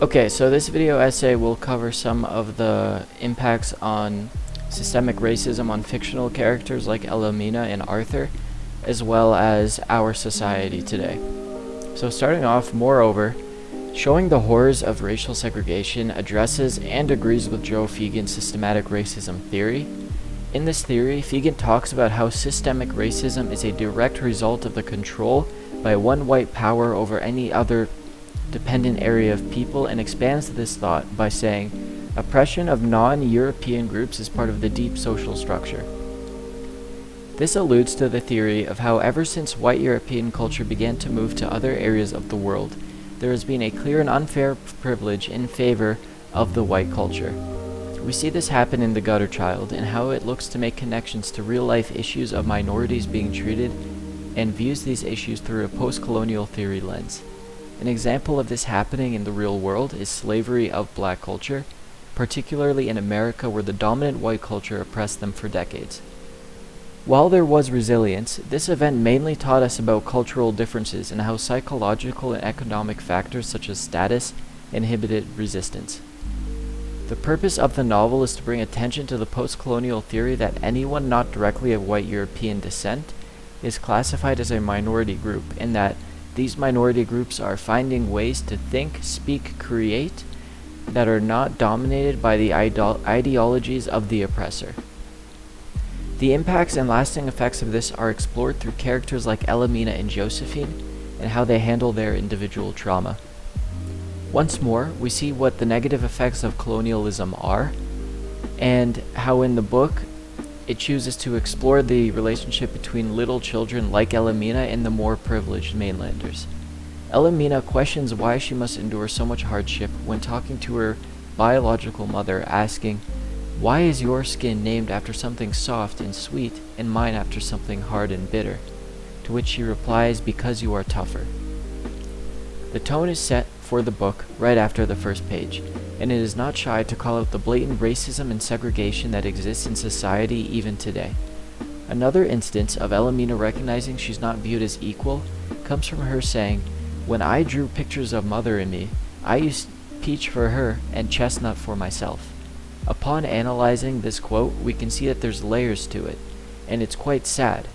Okay, so this video essay will cover some of the impacts on systemic racism on fictional characters like Elmina and Arthur, as well as our society today. So starting off, moreover, showing the horrors of racial segregation addresses and agrees with Joe Fegan's systematic racism theory. In this theory, Fegan talks about how systemic racism is a direct result of the control by one white power over any other dependent area of people, and expands this thought by saying oppression of non-European groups is part of the deep social structure. This alludes to the theory of how ever since white European culture began to move to other areas of the world, there has been a clear and unfair privilege in favor of the white culture. We see this happen in The Gutter Child and how it looks to make connections to real-life issues of minorities being treated and views these issues through a post-colonial theory lens. An example of this happening in the real world is slavery of black culture, particularly in America where the dominant white culture oppressed them for decades. While there was resilience, this event mainly taught us about cultural differences and how psychological and economic factors such as status inhibited resistance. The purpose of the novel is to bring attention to the post-colonial theory that anyone not directly of white European descent is classified as a minority group, and that these minority groups are finding ways to think, speak, create that are not dominated by the ideologies of the oppressor. The impacts and lasting effects of this are explored through characters like Elmina and Josephine and how they handle their individual trauma. Once more, we see what the negative effects of colonialism are, and how in the book it chooses to explore the relationship between little children like Elmina and the more privileged mainlanders. Elmina questions why she must endure so much hardship when talking to her biological mother, asking, "Why is your skin named after something soft and sweet and mine after something hard and bitter?" To which she replies, "Because you are tougher." The tone is set for the book right after the first page, and it is not shy to call out the blatant racism and segregation that exists in society even today. Another instance of Elmina recognizing she's not viewed as equal comes from her saying, "When I drew pictures of Mother and me, I used peach for her and chestnut for myself." Upon analyzing this quote, we can see that there's layers to it, and it's quite sad.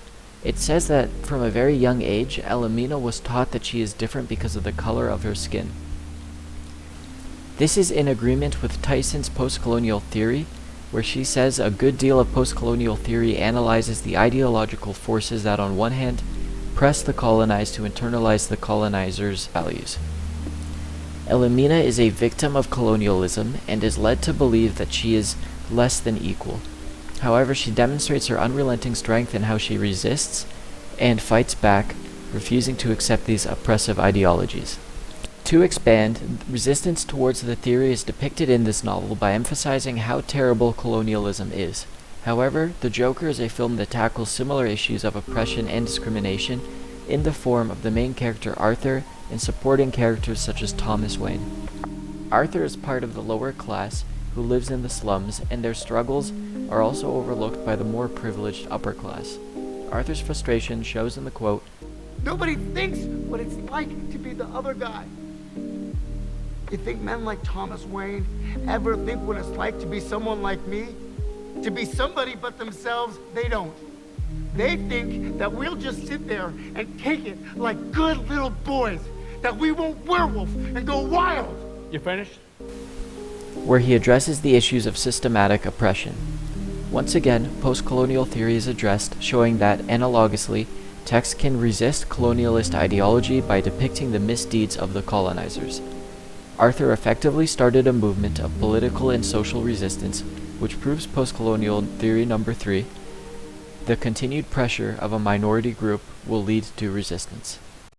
It says that from a very young age, Elmina was taught that she is different because of the color of her skin. This is in agreement with Tyson's post-colonial theory, where she says a good deal of post-colonial theory analyzes the ideological forces that on one hand press the colonized to internalize the colonizers' values. Elmina is a victim of colonialism and is led to believe that she is less than equal. However, she demonstrates her unrelenting strength in how she resists and fights back, refusing to accept these oppressive ideologies. To expand, resistance towards the theory is depicted in this novel by emphasizing how terrible colonialism is. However, The Joker is a film that tackles similar issues of oppression and discrimination in the form of the main character Arthur and supporting characters such as Thomas Wayne. Arthur is part of the lower class who lives in the slums, and their struggles are also overlooked by the more privileged upper class. Arthur's frustration shows in the quote, "Nobody thinks what it's like to be the other guy. You think men like Thomas Wayne ever think what it's like to be someone like me? To be somebody but themselves? They don't. They think that we'll just sit there and take it like good little boys, that we won't werewolf and go wild." You finished? where he addresses the issues of systematic oppression. Once again, post-colonial theory is addressed, showing that, analogously, texts can resist colonialist ideology by depicting the misdeeds of the colonizers. Arthur effectively started a movement of political and social resistance, which proves post-colonial theory number 3, the continued pressure of a minority group will lead to resistance.